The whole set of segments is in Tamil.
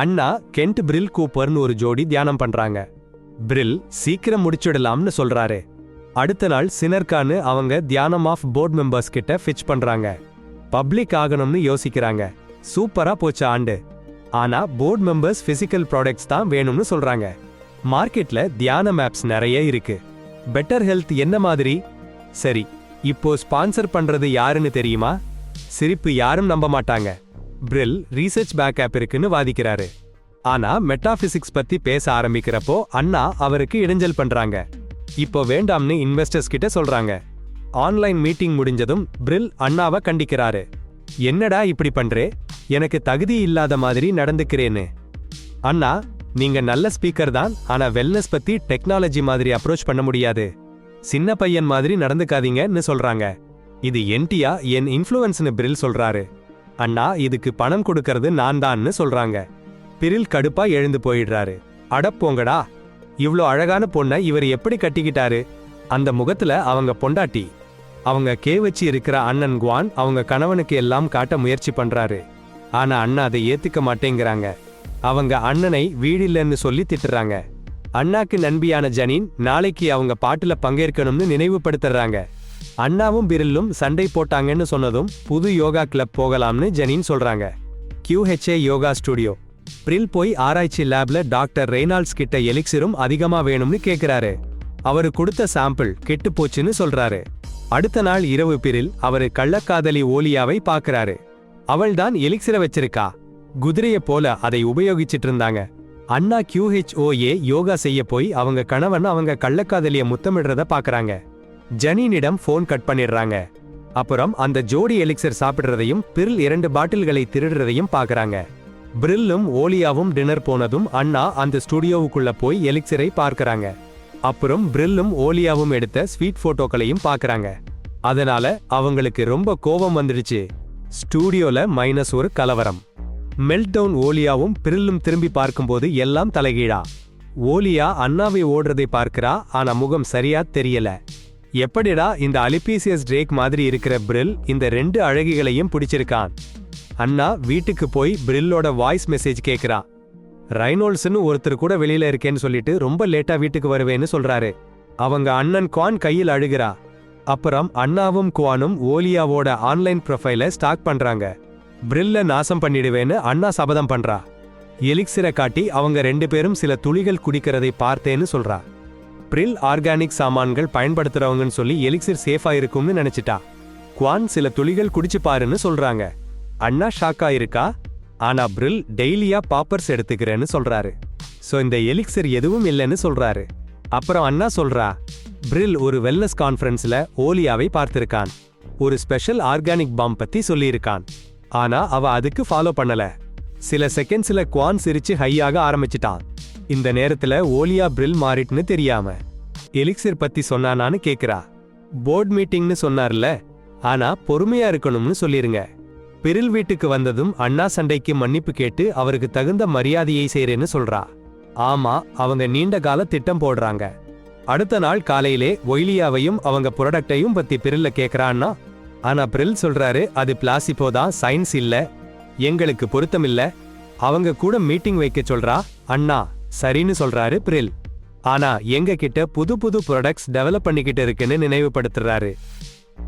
அண்ணா கென்ட் பிரில் கூப்பர்னு ஒரு ஜோடி தியானம் பண்றாங்க. பிரில் சீக்கிரம் முடிச்சிடலாம்னு சொல்றாரு. அடுத்த நாள் சினர்கான்னு அவங்க தியானம் ஆஃப் போர்ட் மெம்பர்ஸ் கிட்ட ஃபிட்ச் பண்றாங்க. பப்ளிக் ஆகணும்னு யோசிக்கிறாங்க. சூப்பரா போச்சு ஆண்டு. ஆனா போர்ட் மெம்பர்ஸ் பிசிக்கல் ப்ராடக்ட்ஸ் தான் வேணும்னு சொல்றாங்க. மார்க்கெட்ல தியானம் ஆப்ஸ் நிறைய இருக்கு. பெட்டர் ஹெல்த் என்ன மாதிரி? சரி, இப்போ ஸ்பான்சர் பண்றது யாருன்னு தெரியுமா? சிரிப்பு யாரும் நம்ப மாட்டாங்க. பிரில் ரீசர்ச் பேக் ஆப் இருக்குன்னு வாதிக்கிறாரு. ஆனா மெட்டாபிசிக்ஸ் பத்தி பேச ஆரம்பிக்கிறப்போ அண்ணா அவருக்கு இடைஞ்சல் பண்றாங்க. இப்போ வேண்டாம்னு இன்வெஸ்டர்ஸ் கிட்ட சொல்றாங்க. ஆன்லைன் மீட்டிங் முடிஞ்சதும் பிரில் அண்ணாவை கண்டிக்கிறாரு. என்னடா இப்படி பண்றே? எனக்கு தகுதி இல்லாத மாதிரி நடந்துக்கிறேன்னு. அண்ணா, நீங்க நல்ல ஸ்பீக்கர் தான், ஆனா வெல்னஸ் பத்தி டெக்னாலஜி மாதிரி அப்ரோச் பண்ண முடியாது. சின்ன பையன் மாதிரி நடந்துக்காதீங்கன்னு சொல்றாங்க. இது என்டியா என் இன்ஃப்ளூயன்ஸ்னு பிரில் சொல்றாரு. அண்ணா, இதுக்கு பணம் கொடுக்கறது நான் தான்னு சொல்றாங்க. பிரில் கடுப்பா எழுந்து போயிடுறாரு. அடப்போங்கடா, இவ்ளோ அழகான பொண்ணை இவர் எப்படி கட்டிக்கிட்டாரு? அந்த முகத்துல அவங்க பொண்டாட்டி. அவங்க வச்சு இருக்கிற அண்ணன் குவான் அவங்க கணவனுக்கு எல்லாம் காட்ட முயற்சி பண்றாரு. ஆனா அண்ணா அதை ஏத்துக்க மாட்டேங்கிறாங்க. அவங்க அண்ணனை வீடில்லன்னு சொல்லி திட்டுறாங்க. அண்ணாக்கு நண்பியான ஜனீன் நாளைக்கு அவங்க பாட்டுல பங்கேற்கணும்னு நினைவுபடுத்துறாங்க. அண்ணாவும் பிரில்லும் சண்டை போட்டாங்கன்னு சொன்னதும் புது யோகா கிளப் போகலாம்னு ஜனீன் சொல்றாங்க. QHA yoga studio. பிரில் போய் ஆராய்ச்சி லேப்ல டாக்டர் ரெய்னால்ட்ஸ் கிட்ட எலிக்சிரும் அதிகமா வேணும்னு கேக்குறாரு. அவரு கொடுத்த சாம்பிள் கெட்டு போச்சுன்னு சொல்றாரு. அடுத்த நாள் இரவு பிரில் அவரு கள்ளக்காதலி ஓலியாவை பாக்குறாரு. அவள்தான் எலிக்சிர வச்சிருக்கா. குதிரைய போல அதை உபயோகிச்சிட்டு இருந்தாங்க. அண்ணா QHOA யோகா செய்ய போய் அவங்க கணவன் அவங்க கள்ளக்காதலிய முத்தமிடுறத பாக்குறாங்க. ஜனீனிடம் போன் கட் பண்ணிடுறாங்க. அப்புறம் அந்த ஜோடி எலிக்சர் சாப்பிடுறதையும் பிரில் 2 பாட்டில்களை திருடுறதையும் பாக்குறாங்க. பிரில்லும் ஓலியாவும் டின்னர் போனதும் அண்ணா அந்த ஸ்டுடியோவுக்குள்ள போய் எலிக்சரை பார்க்கறாங்க. அப்புறம் பிரில்லும் ஓலியாவும் எடுத்த ஸ்வீட் போட்டோக்களையும் பாக்குறாங்க. அதனால அவங்களுக்கு ரொம்ப கோபம் வந்துடுச்சு. ஸ்டுடியோல -1 கலவரம். மெல்டவுன். ஓலியாவும் பிரில்லும் திரும்பி பார்க்கும்போது எல்லாம் தலைகீழா. ஓலியா அண்ணாவை ஓடுறதை பார்க்கிறா, ஆனா முகம் சரியா தெரியல. எப்படிடா இந்த அலிபீசியஸ் ட்ரேக் மாதிரி இருக்கிற பிரில் இந்த 2 அழகிகளையும் பிடிச்சிருக்கான்? அண்ணா வீட்டுக்கு போய் பிரில்லோட வாய்ஸ் மெசேஜ் கேக்குறா. ரைனோல்ட்ஸ்னு ஒருத்தர் கூட வெளியில இருக்கேன்னு சொல்லிட்டு ரொம்ப லேட்டா வீட்டுக்கு வருவேன்னு சொல்றாரு. அவங்க அண்ணன் குவான் கையில் அழுகிறா. அப்புறம் அண்ணாவும் குவானும் ஓலியாவோட ஆன்லைன் ப்ரொஃபைல ஸ்டாக் பண்றாங்க. பிரில்ல நாசம் பண்ணிடுவேன்னு அண்ணா சபதம் பண்றா. எலிக்சிரை காட்டி அவங்க 2 பேரும் சில துளிகள் குடிக்கிறதை பார்த்தேன்னு சொல்றா. பிரில் ஆர்கானிக் சாமான்கள் பயன்படுத்துறவங்கன்னு சொல்லி எலிக்சிர் சேஃபா இருக்கும்னு நினைச்சிட்டா. குவான் சில துளிகள் குடிச்சு பாருன்னு சொல்றாங்க. அண்ணா ஷாக்கா இருக்கா. ஆனா பிரில் டெய்லியா பாப்பர்ஸ் எடுத்துக்கிறேன்னு சொல்றாரு. சோ இந்த எலிக்சிர் எதுவும் இல்லைன்னு சொல்றாரு. அப்புறம் அண்ணா சொல்றா, பிரில் ஒரு வெல்னஸ் கான்ஃபரன்ஸ்ல ஓலியாவை பார்த்திருக்கான். ஒரு ஸ்பெஷல் ஆர்கானிக் பாம் பத்தி சொல்லியிருக்கான். ஆனா அவ அதுக்கு ஃபாலோ பண்ணல. சில செகண்ட்ஸ்ல குவான் சிரிச்சு ஹையாக ஆரம்பிச்சிட்டான். இந்த நேரத்துல ஓலியா பிரில் மாறிட்டுன்னு தெரியாம எலிக்சிர் பத்தி சொன்னானான்னு கேக்குறா. போர்ட் மீட்டிங்னு சொன்னார்ல, ஆனா பொறுமையா இருக்கணும்னு சொல்லிருங்க. பிரில் வீட்டுக்கு வந்ததும் அண்ணா சண்டைக்கு மன்னிப்பு கேட்டு அவருக்கு தகுந்த மரியாதையை செய்றேன்னு சொல்றா. ஆமா, அவங்க நீண்ட கால திட்டம் போடுறாங்க. அடுத்த நாள் காலையிலே ஒய்லியாவையும் அவங்க ப்ராடக்டையும் பத்தி பிரில்ல கேக்குறான்னா, ஆனா பிரில் சொல்றாரு, அது பிளாசிபோ தான், சயின்ஸ் இல்ல, எங்களுக்கு பொருத்தமில்ல. அவங்க கூட மீட்டிங் வைக்க சொல்றா. அண்ணா சரின்னு சொல்றாரு பிரில். ஆனா எங்க கிட்ட புது புது ப்ராடக்ட்ஸ் டெவலப் பண்ணிக்கிட்டு இருக்குன்னு நினைவுபடுத்துறாரு.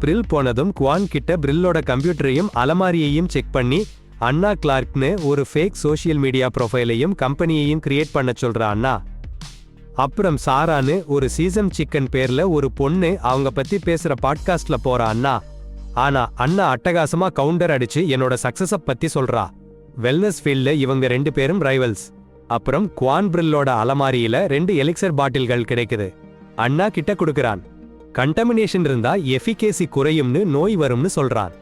பிரில் போனதும் குவான் கிட்ட பிரில்லோட கம்ப்யூட்டரையும் அலமாரியையும் செக் பண்ணி அண்ணா கிளார்க்னு ஒரு ஃபேக் சோஷியல் மீடியா ப்ரொஃபைலையும் கம்பெனியையும் கிரியேட் பண்ண சொல்றா அண்ணா. அப்புறம் சாரான்னு ஒரு சீசம் சிக்கன் பேர்ல ஒரு பொண்ணு அவங்க பத்தி பேசுற பாட்காஸ்ட்ல போறா அண்ணா. ஆனா அண்ணா அட்டகாசமா கவுண்டர் அடிச்சு என்னோட சக்சஸ பத்தி சொல்றா. வெல்னஸ் ஃபீல்ட்ல இவங்க 2 பேரும் ரைவல்ஸ். அப்புறம் குவான் பிரில்லோட அலமாரியில 2 எலிக்சர் பாட்டில்கள் கிடைக்குது. அண்ணா கிட்ட கொடுக்கறான். கண்டமினேஷன் இருந்தா எஃபிகேசி குறையும்னு, நோய் வரும்னு சொல்றான்.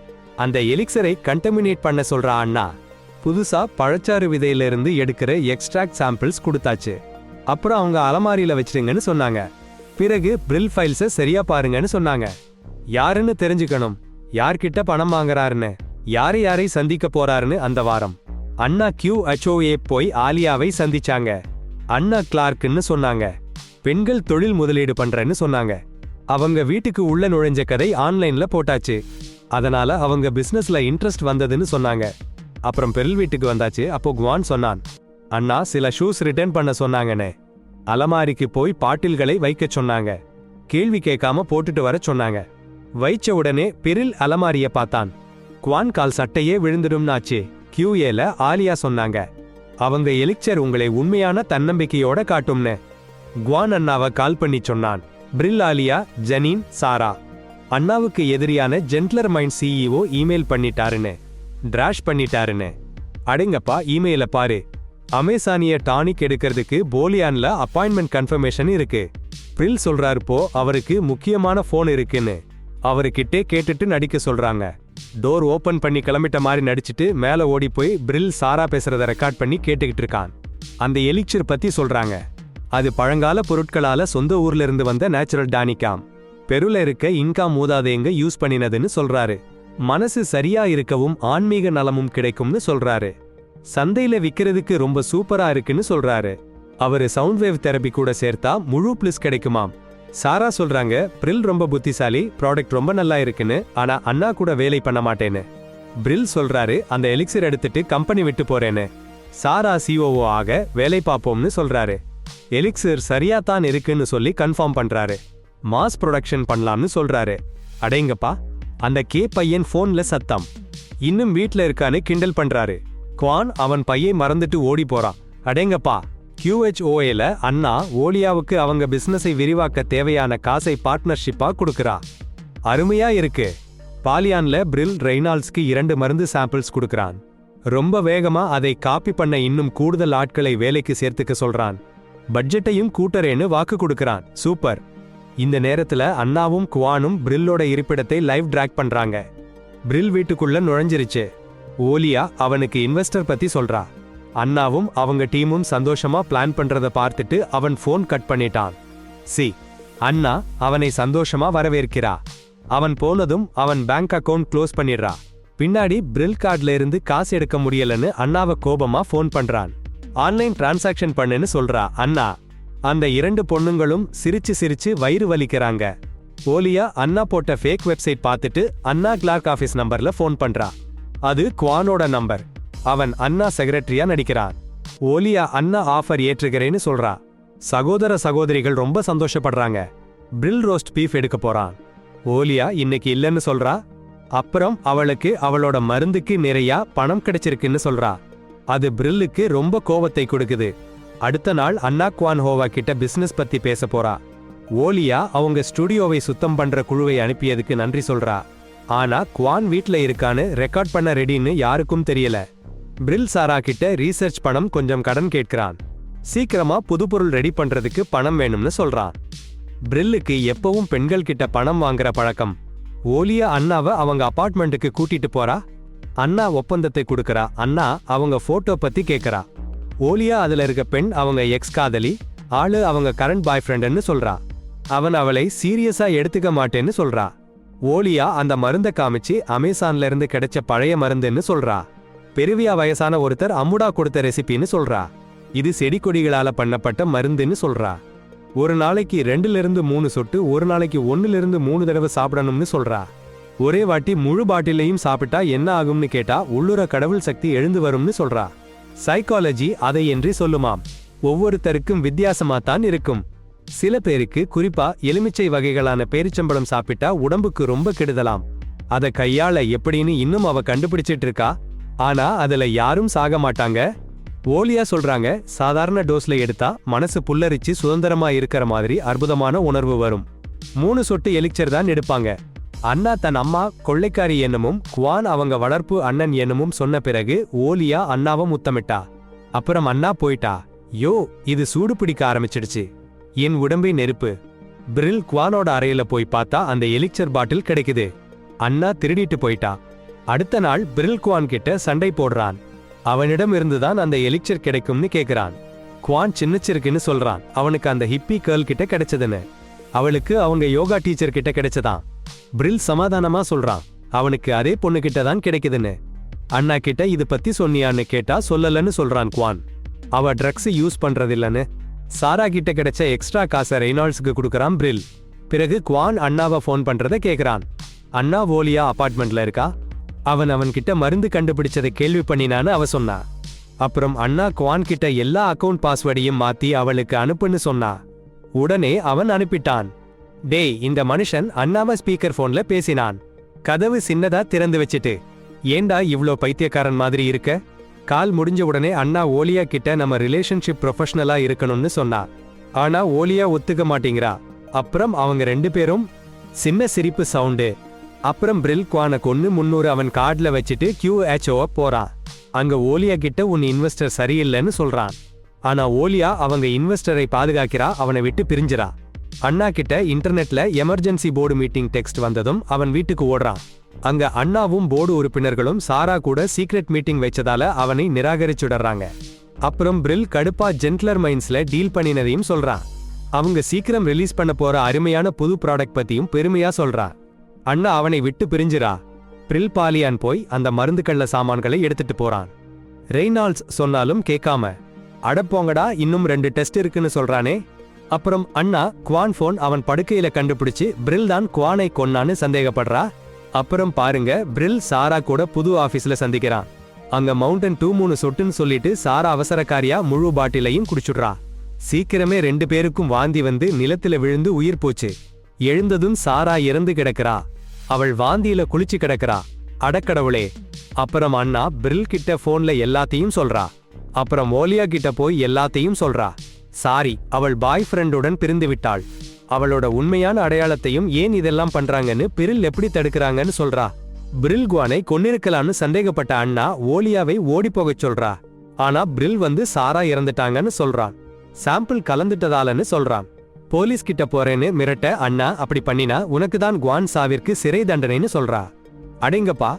அந்த எலிக்சரை கண்டமினேட் பண்ண சொல்றா அண்ணா. புதுசா பழச்சாறு விதையில இருந்து எடுக்கிற எக்ஸ்ட்ராக்ட் சாம்பிள்ஸ் கொடுத்தாச்சு. அப்புறம் அவங்க அலமாரியில வச்சிருங்கன்னு சொன்னாங்க. பிறகு பிரில் ஃபைல்ஸை சரியா பாருங்கன்னு சொன்னாங்க. யாருன்னு தெரிஞ்சுக்கணும், யார்கிட்ட பணம் வாங்குறாருன்னு, யாரை சந்திக்க போறாருன்னு. அந்த வாரம் அண்ணா QHOA போய் ஆலியாவை சந்திச்சாங்க. அண்ணா கிளார்க்னு சொன்னாங்க. பெண்கள் தொழில் முதலீடு பண்றேன்னு சொன்னாங்க. அவங்க வீட்டுக்கு உள்ள நுழைஞ்ச கதை ஆன்லைன்ல போட்டாச்சு. அதனால அவங்க பிசினஸ்ல இன்ட்ரெஸ்ட் வந்ததுன்னு சொன்னாங்க. அப்புறம் பிரில் வீட்டுக்கு வந்தாச்சு. அப்போ குவான் சொன்னான், அண்ணா சில ஷூஸ் ரிட்டர்ன் பண்ண சொன்னாங்கன்னு. அலமாரிக்கு போய் பாட்டில்களை வைக்க சொன்னாங்க. கேள்வி கேட்காம போட்டுட்டு வர சொன்னாங்க. வைச்ச உடனே பிரில் அலமாரிய பார்த்தான். குவான் கால் சட்டையே விழுந்துடும்னாச்சு. QAல ஆலியா சொன்னாங்க. அவங்க எலிக்சர் உங்களை உண்மையான தன்னம்பிக்கையோட காட்டும்னு. குவான் அண்ணாவை கால் பண்ணி சொன்னான். பிரில், ஆலியா, ஜெனின், சாரா. அண்ணாவுக்கு எதிரியான ஜென்ட்லர் மைண்ட் CEO இமெயில் பண்ணிட்டாருன்னு, டிராஷ் பண்ணிட்டாருன்னு. அடங்கப்பா, இமெயில பாரு. அமேசானிய டானிக் எடுக்கிறதுக்கு போலியான்ல அப்பாயின்மெண்ட் கன்ஃபர்மேஷன் இருக்கு. பிரில் சொல்றாரு போ, அவருக்கு முக்கியமான போன் இருக்குன்னு. அவருக்கிட்டே கேட்டுட்டு நடிக்க சொல்றாங்க. டோர் ஓபன் பண்ணி கிளம்பிட்ட மாதிரி நடிச்சிட்டு மேல ஓடி போய் பிரில் சாரா பேசுறத ரெக்கார்ட் பண்ணி கேட்டுக்கிட்டு இருக்கான். அந்த எலிக்சர் பத்தி சொல்றாங்க. அது பழங்கால பொருட்களால சொந்த ஊர்ல இருந்து வந்த நேச்சுரல் டானிக்காம். பெருல இருக்க இன்கா மூதாதையங்க யூஸ் பண்ணினதுன்னு சொல்றாரு. மனசு சரியா இருக்கவும் ஆன்மீக நலமும் கிடைக்கும்னு சொல்றாரு. சந்தையில விக்கிறதுக்கு ரொம்ப சூப்பரா இருக்குன்னு சொல்றாரு. அவரு சவுண்ட் வேவ் தெரப்பி கூட சேர்த்தா முழு பிளிஸ் கிடைக்குமாம். சாரா சொல்றாங்க, பிரில் ரொம்ப புத்திசாலி, ப்ராடக்ட் ரொம்ப நல்லா இருக்குன்னு, ஆனா அண்ணா கூட வேலை பண்ண மாட்டேன்னு. பிரில் சொல்றாரு, அந்த எலிக்சர் எடுத்துட்டு கம்பெனி விட்டு போறேன்னு. சாரா COO ஆக வேலை பார்ப்போம்னு சொல்றாரு. எலிக்சர் சரியா தான் இருக்குன்னு சொல்லி கன்ஃபார்ம் பண்றாரு. மாஸ் ப்ரொடக்ஷன் பண்ணலாம்னு சொல்றாரு. அடேங்கப்பா, அந்த பையன் போன்ல சத்தம். இன்னும் வீட்ல இருக்கான்னு கிண்டல் பண்றாரு. குவான் அவன் பையை மறந்துட்டு ஓடி போறான். அடேங்கப்பா, QHOAல அண்ணா ஓலியாவுக்கு அவங்க பிசினஸை விரிவாக்க தேவையான காசை பார்ட்னர்ஷிப்பா கொடுக்கறா. அருமையா இருக்கு. பாலியான்ல பிரில் ரெய்னால்ட்ஸ்க்கு 2 மருந்து சாம்பிள்ஸ் கொடுக்கறான். ரொம்ப வேகமா அதை காப்பி பண்ண இன்னும் கூடுதல் ஆட்களை வேலைக்கு சேர்த்துக்க சொல்றான். பட்ஜெட்டையும் கூட்டறேன்னு வாக்கு கொடுக்கறான். சூப்பர். இந்த நேரத்துல அண்ணாவும் குவானும் பிரில்லோட இருப்பிடத்தை லைவ் டிராக் பண்றாங்க. பிரில் வீட்டுக்குள்ள நுழைஞ்சிருச்சு. ஓலியா அவனுக்கு இன்வெஸ்டர் பத்தி சொல்றா. அண்ணாவும் அவங்க டீமும் சந்தோஷமா பிளான் பண்றத பார்த்துட்டு அவன் போன் கட் பண்ணிட்டான். அண்ணா அவனை சந்தோஷமா வரவேற்கிறா. அவன் போனதும் அவன் பேங்க் அக்கவுண்ட் க்ளோஸ் பண்ணிடுறா. பின்னாடி பிரில் கார்டுல இருந்து காசு எடுக்க முடியலன்னு அண்ணாவை கோபமா போன் பண்றான். ஆன்லைன் டிரான்சாக்ஷன் பண்ணுன்னு சொல்றா. அண்ணா அந்த 2 பொண்ணுங்களும் சிரிச்சு சிரிச்சு வயிறு வலிக்கிறாங்க. ஓலியா அண்ணா போட்ட ஃபேக் வெப்சைட் பார்த்துட்டு அண்ணா கிளார்க் ஆபீஸ் நம்பர்ல போன் பண்றா. அது குவானோட நம்பர். அவன் அண்ணா செக்ரட்டரியா நடிக்கிறான். ஓலியா அண்ணா ஆஃபர் ஏற்றுகிறேன்னு சொல்றா. சகோதர சகோதரிகள் ரொம்ப சந்தோஷப்படுறாங்க. பிரில் ரோஸ்ட் பீஃப் எடுக்க போறான். ஓலியா இன்னைக்கு இல்லைன்னு சொல்றா. அப்புறம் அவளுக்கு அவளோட மருந்துக்கு நிறைய பணம் கிடைச்சிருக்குன்னு சொல்றா. அது பிரில்லுக்கு ரொம்ப கோபத்தை கொடுக்குது. அடுத்த நாள் அண்ணா குவான் ஹோவா கிட்ட பிசினஸ் பத்தி பேச போறா. ஓலியா அவங்க ஸ்டுடியோவை சுத்தம் பண்ற குழுவை அனுப்பியதுக்கு நன்றி சொல்றா. ஆனா குவான் வீட்ல இருக்கான்னு ரெக்கார்ட் பண்ண ரெடின்னு யாருக்கும் தெரியல. பிரில் சாரா கிட்ட ரீசர்ச் பணம் கொஞ்சம் கடன் கேட்கிறான். சீக்கிரமா புதுப்பொருள் ரெடி பண்றதுக்கு பணம் வேணும்னு சொல்றான். பிரில்லுக்கு எப்பவும் பெண்கள் கிட்ட பணம் வாங்குற பழக்கம். ஓலியா அண்ணாவை அவங்க அபார்ட்மெண்ட்டுக்கு கூட்டிட்டு போறா. அண்ணா ஒப்பந்தத்தை கொடுக்கறா. அண்ணா அவங்க போட்டோ பத்தி கேக்குறா. ஓலியா அதுல இருக்க பெண் அவங்க எக்ஸ் காதலி, ஆளு அவங்க கரண்ட் பாய் ஃப்ரெண்டுன்னு சொல்றா. அவன் அவளை சீரியஸா எடுத்துக்க மாட்டேன்னு சொல்றா. ஓலியா அந்த மருந்த காமிச்சு அமேசான்ல இருந்து கிடைச்ச பழைய மருந்துன்னு சொல்றா. பெருவியா வயசான ஒருத்தர் அம்முடா கொடுத்த ரெசிபின்னு சொல்றா. இது செடி கொடிகளால பண்ணப்பட்ட மருந்துன்னு சொல்றா. ஒரு நாளைக்கு 2-3 சொட்டு, ஒரு நாளைக்கு 1-3 தடவை சாப்பிடணும்னு சொல்றா. ஒரே வாட்டி முழு பாட்டிலையும் சாப்பிட்டா என்ன ஆகும்னு கேட்டா உள்ளுர கடவுள் சக்தி எழுந்து வரும்னு சொல்றா. சைக்காலஜி அதை என்று சொல்லுமாம். ஒவ்வொருத்தருக்கும் வித்தியாசமா தான் இருக்கும். சில பேருக்கு, குறிப்பா எலுமிச்சை வகைகளான பேரிச்சம்பழம் சாப்பிட்டா உடம்புக்கு ரொம்ப கெடுதலாம். அதை கையாள எப்படின்னு இன்னும் அவ கண்டுபிடிச்சிட்டு இருக்கா. ஆனா அதுல யாரும் சாக மாட்டாங்க. ஓலியா சொல்றாங்க, சாதாரண டோஸ்ல எடுத்தா மனசு புல்லரிச்சு சுதந்திரமா இருக்கிற மாதிரி அற்புதமான உணர்வு வரும். 3 சொட்டு எலிக்சர் தான் எடுப்பாங்க. அண்ணா தன் அம்மா கொள்ளைக்காரி என்னமும் குவான் அவங்க வளர்ப்பு அண்ணன் என்னமும் சொன்ன பிறகு ஓலியா அண்ணாவை முத்தமிட்டா. அப்புறம் அண்ணா போயிட்டா. யோ, இது சூடு பிடிக்க ஆரம்பிச்சிடுச்சு. என் உடம்பை நெருப்பு. பிரில் குவானோட அறையில போய் பார்த்தா அந்த எலிக்சர் பாட்டில் கிடைக்குது. அண்ணா திருடிட்டு போயிட்டா. அடுத்த நாள் பிரில் குவான் கிட்ட சண்டை போடுறான். அவனிடம் இருந்துதான் அந்த எலிக்சர் கிடைக்கும்னு கேக்குறான். குவான் சின்னச்சிருக்குன்னு சொல்றான். அவனுக்கு அந்த ஹிப்பி கேர்ள் கிட்ட கிடைச்சதுன்னு. அவளுக்கு அவங்க யோகா டீச்சர் கிட்ட கிடைச்சதான். பிரில் சமாதானமா சொல்றான், அவனுக்கு அதே பொண்ணு கிட்ட தான் கிடைக்குதுன்னு. அண்ணா கிட்ட இது பத்தி சொன்னியான்னு கேட்டா சொல்லலன்னு சொல்றான் குவான். அவ ட்ரக்ஸ் யூஸ் பண்றதில்லன்னு. சாரா கிட்ட கிடைச்ச எக்ஸ்ட்ரா காசை ரெய்னால்ட்ஸ்க்கு கொடுக்கறான் பிரில். பிறகு குவான் அண்ணாவை ஃபோன் பண்றத கேக்குறான். அண்ணா ஓலியா அபார்ட்மெண்ட்ல இருக்கா. அவன் கிட்ட மருந்து கண்டுபிடிச்சதை கேள்வி பண்ணினான்னு அவ சொன்னா. அப்புறம் அண்ணா குவான் கிட்ட எல்லா அக்கவுண்ட் பாஸ்வேர்டையும் மாத்தி அவளுக்கு அனுப்புன்னு சொன்னா. உடனே அவன் அனுப்பிட்டான். டேய், இந்த மனுஷன் அண்ணாவ ஸ்பீக்கர் போன்ல பேசினான். கதவு சின்னதா திறந்து வச்சிட்டு, ஏண்டா இவ்ளோ பைத்தியக்காரன் மாதிரி இருக்க? கால் முடிஞ்ச உடனே அண்ணா ஓலியா கிட்ட நம்ம ரிலேஷன்ஷிப் ப்ரொஃபஷனலா இருக்கணும்னு சொன்னா. ஆனா ஓலியா ஒத்துக்க மாட்டேங்கிறா. அப்புறம் அவங்க 2 பேரும் சின்ன சிரிப்பு சவுண்டு. அப்புறம் பிரில் குவானை கொன்னு 300 அவன் கார்டுல வச்சுட்டு QHO போறான். அங்க ஓலியா கிட்ட உன் இன்வெஸ்டர் சரியில்லைன்னு சொல்றான். ஆனா ஓலியா அவங்க இன்வெஸ்டரை பாதுகாக்கிறா, அவனை விட்டு பிரிஞ்சிரா. அண்ணா கிட்ட இன்டர்நெட்ல எமர்ஜென்சி போர்டு மீட்டிங் டெக்ஸ்ட் வந்ததும் அவன் வீட்டுக்கு ஓடுறான். அங்க அண்ணாவும் போர்டு உறுப்பினர்களும் சாரா கூட சீக்ரெட் மீட்டிங் வச்சதால அவனை நிராகரிச்சுடறாங்க. அப்புறம் பிரில் கடுப்பா ஜென்ட்லர் மைன்ஸ்ல டீல் பண்ணினதையும் சொல்றான். அவங்க சீக்கிரம் ரிலீஸ் பண்ண போற அருமையான புது ப்ராடக்ட் பத்தியும் பெருமையா சொல்றா. அண்ணா அவனை விட்டு பிரிஞ்சிரா. பிரில் பாலியான் போய் அந்த மருந்து கள்ள சாமான்களை எடுத்துட்டு போறான். ரெய்னால்ட்ஸ் சொன்னாலும் கேட்காம, அடப்போங்கடா, இன்னும் 2 டெஸ்ட் இருக்குன்னு சொல்றானே. அப்புறம் அண்ணா குவான் போன் அவன் படுக்கையில கண்டுபிடிச்சு பிரில் தான் குவானை கொன்னான்னு சந்தேகப்படுறா. அப்புறம் பாருங்க, பிரில் சாரா கூட புது ஆபீஸ்ல சந்திக்கிறான். அங்க மவுண்டன் 2-3 சொட்டுன்னு சொல்லிட்டு சாரா அவசரக்காரியா முழு பாட்டிலையும் குடிச்சுடுறா. சீக்கிரமே 2 பேருக்கும் வாந்தி வந்து நிலத்துல விழுந்து உயிர் போச்சு. எழுந்ததும் சாரா இறந்து கிடக்கிறா. அவள் வாந்தியில குளிச்சு கிடக்கிறா. அடக்கடவுளே. அப்புறம் அண்ணா பிரில் கிட்ட போன்ல எல்லாத்தையும் சொல்றா. அப்புறம் ஓலியா கிட்ட போய் எல்லாத்தையும் சொல்றா. சாரி, அவள் பாய் ஃப்ரெண்டுடன் பிரிந்து விட்டாள். அவளோட உண்மையான அடையாளத்தையும் ஏன் இதெல்லாம் பண்றாங்கன்னு பிரில் எப்படி தடுக்கிறாங்கன்னு சொல்றா. பிரில் குவானை கொன்னிருக்கலான்னு சந்தேகப்பட்ட அண்ணா ஓலியாவை ஓடி போகச் சொல்றா. ஆனா பிரில் வந்து சாரா இறந்துட்டாங்கன்னு சொல்றான். சாம்பிள் கலந்துட்டதாலன்னு சொல்றான். போலீஸ் கிட்ட போறேன்னு மிரட்ட அண்ணா அப்படி பண்ணினா உனக்கு தான் குவான் சாவிற்கு சிறை தண்டனைன்னு சொல்றா. அடேங்கப்பா,